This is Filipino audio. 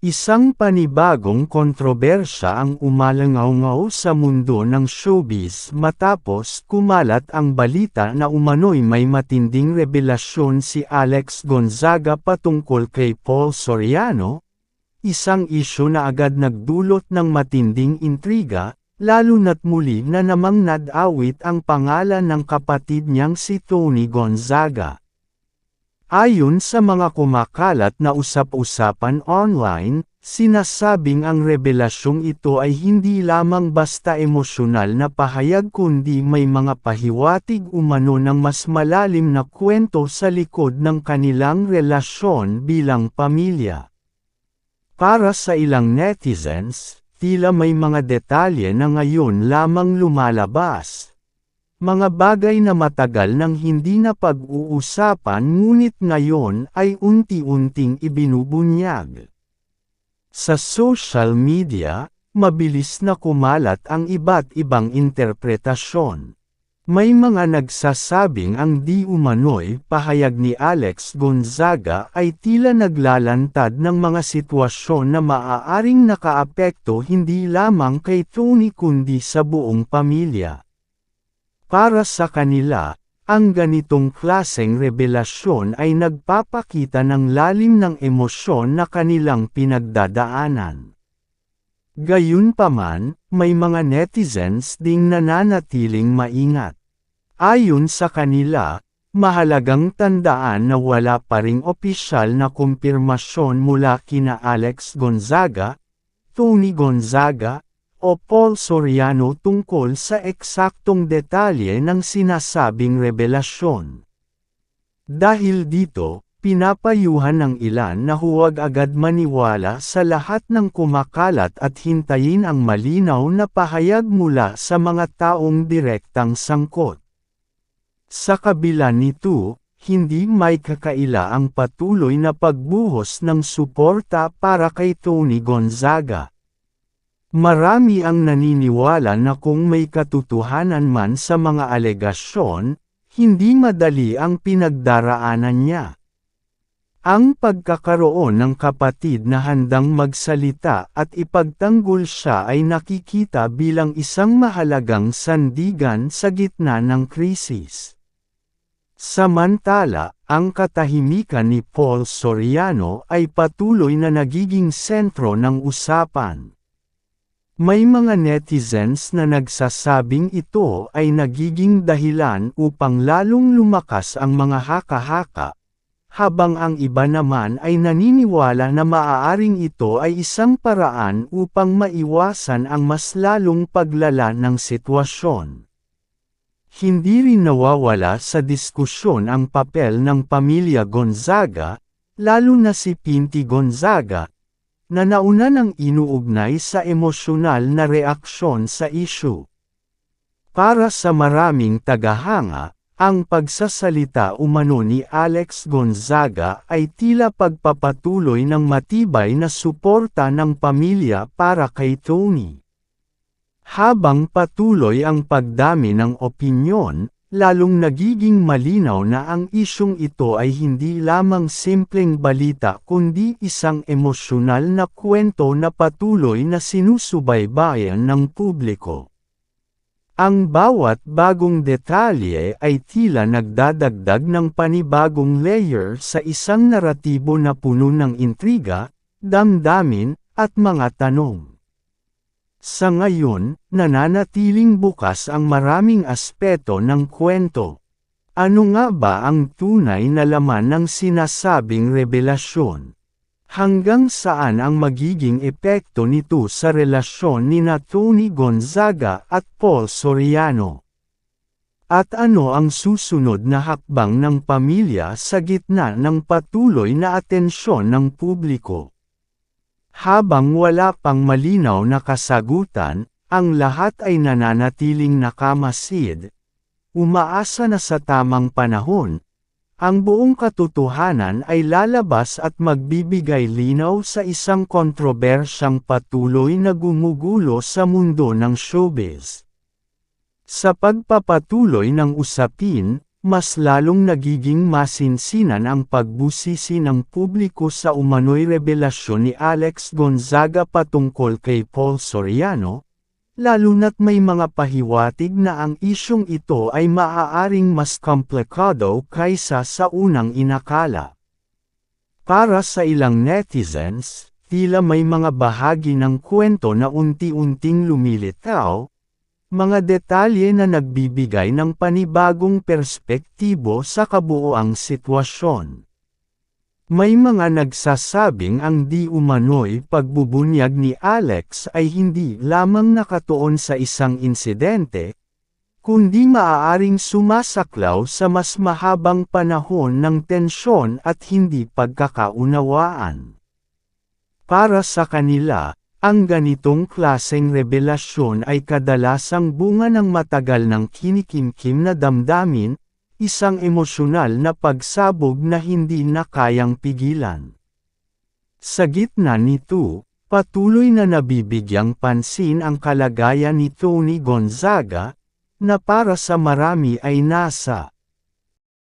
Isang panibagong kontrobersya ang umalangaw-ngaw sa mundo ng showbiz matapos kumalat ang balita na umano'y may matinding rebelasyon si Alex Gonzaga patungkol kay Paul Soriano, isang isyu na agad nagdulot ng matinding intriga, lalo na't muli na namang nadawit ang pangalan ng kapatid niyang si Tony Gonzaga. Ayon sa mga kumakalat na usap-usapan online, sinasabing ang revelasyong ito ay hindi lamang basta emosyonal na pahayag kundi may mga pahiwatig umano ng mas malalim na kwento sa likod ng kanilang relasyon bilang pamilya. Para sa ilang netizens, tila may mga detalye na ngayon lamang lumalabas. Mga bagay na matagal nang hindi na pag-uusapan ngunit ngayon ay unti-unting ibinubunyag. Sa social media, mabilis na kumalat ang iba't ibang interpretasyon. May mga nagsasabing ang di umano'y pahayag ni Alex Gonzaga ay tila naglalantad ng mga sitwasyon na maaaring nakaapekto hindi lamang kay Tony kundi sa buong pamilya. Para sa kanila, ang ganitong klaseng rebelasyon ay nagpapakita ng lalim ng emosyon na kanilang pinagdadaanan. Gayunpaman, may mga netizens ding nananatiling maingat. Ayon sa kanila, mahalagang tandaan na wala pa ring opisyal na kumpirmasyon mula kina Alex Gonzaga, Tony Gonzaga, o Paul Soriano tungkol sa eksaktong detalye ng sinasabing rebelasyon. Dahil dito, pinapayuhan ng ilan na huwag agad maniwala sa lahat ng kumakalat at hintayin ang malinaw na pahayag mula sa mga taong direktang sangkot. Sa kabila nito, hindi may kakaila ang patuloy na pagbuhos ng suporta para kay Tony Gonzaga. Marami ang naniniwala na kung may katotohanan man sa mga alegasyon, hindi madali ang pinagdaraanan niya. Ang pagkakaroon ng kapatid na handang magsalita at ipagtanggol siya ay nakikita bilang isang mahalagang sandigan sa gitna ng krisis. Samantala, ang katahimikan ni Paul Soriano ay patuloy na nagiging sentro ng usapan. May mga netizens na nagsasabing ito ay nagiging dahilan upang lalong lumakas ang mga haka-haka, habang ang iba naman ay naniniwala na maaaring ito ay isang paraan upang maiwasan ang mas lalong paglala ng sitwasyon. Hindi rin nawawala sa diskusyon ang papel ng pamilya Gonzaga, lalo na si Pinty Gonzaga, na nauna nang inuugnay sa emosyonal na reaksyon sa issue. Para sa maraming tagahanga, ang pagsasalita umano ni Alex Gonzaga ay tila pagpapatuloy ng matibay na suporta ng pamilya para kay Tony. Habang patuloy ang pagdami ng opinyon, lalong nagiging malinaw na ang isyung ito ay hindi lamang simpleng balita kundi isang emosyonal na kwento na patuloy na sinusubaybayan ng publiko. Ang bawat bagong detalye ay tila nagdadagdag ng panibagong layer sa isang naratibo na puno ng intriga, damdamin, at mga tanong. Sa ngayon, nananatiling bukas ang maraming aspeto ng kwento. Ano nga ba ang tunay na laman ng sinasabing rebelasyon? Hanggang saan ang magiging epekto nito sa relasyon nina Tony Gonzaga at Paul Soriano? At ano ang susunod na hakbang ng pamilya sa gitna ng patuloy na atensyon ng publiko? Habang wala pang malinaw na kasagutan, ang lahat ay nananatiling nakamasid. Umaasa na sa tamang panahon, ang buong katotohanan ay lalabas at magbibigay linaw sa isang kontrobersyang patuloy na gumugulo sa mundo ng showbiz. Sa pagpapatuloy ng usapin, mas lalong nagiging masinsinan ang pagbusisi ng publiko sa umano'y revelasyon ni Alex Gonzaga patungkol kay Paul Soriano, lalo na't may mga pahiwatig na ang isyong ito ay maaaring mas komplikado kaysa sa unang inakala. Para sa ilang netizens, tila may mga bahagi ng kwento na unti-unting lumilitaw, mga detalye na nagbibigay ng panibagong perspektibo sa kabuoang sitwasyon. May mga nagsasabing ang di umano'y pagbubunyag ni Alex ay hindi lamang nakatuon sa isang insidente, kundi maaaring sumasaklaw sa mas mahabang panahon ng tensyon at hindi pagkakaunawaan. Para sa kanila, ang ganitong klaseng revelasyon ay kadalasang bunga ng matagal ng kinikimkim na damdamin, isang emosyonal na pagsabog na hindi na kayang pigilan. Sa gitna nito, patuloy na nabibigyang pansin ang kalagayan ni Tony Gonzaga, na para sa marami ay nasa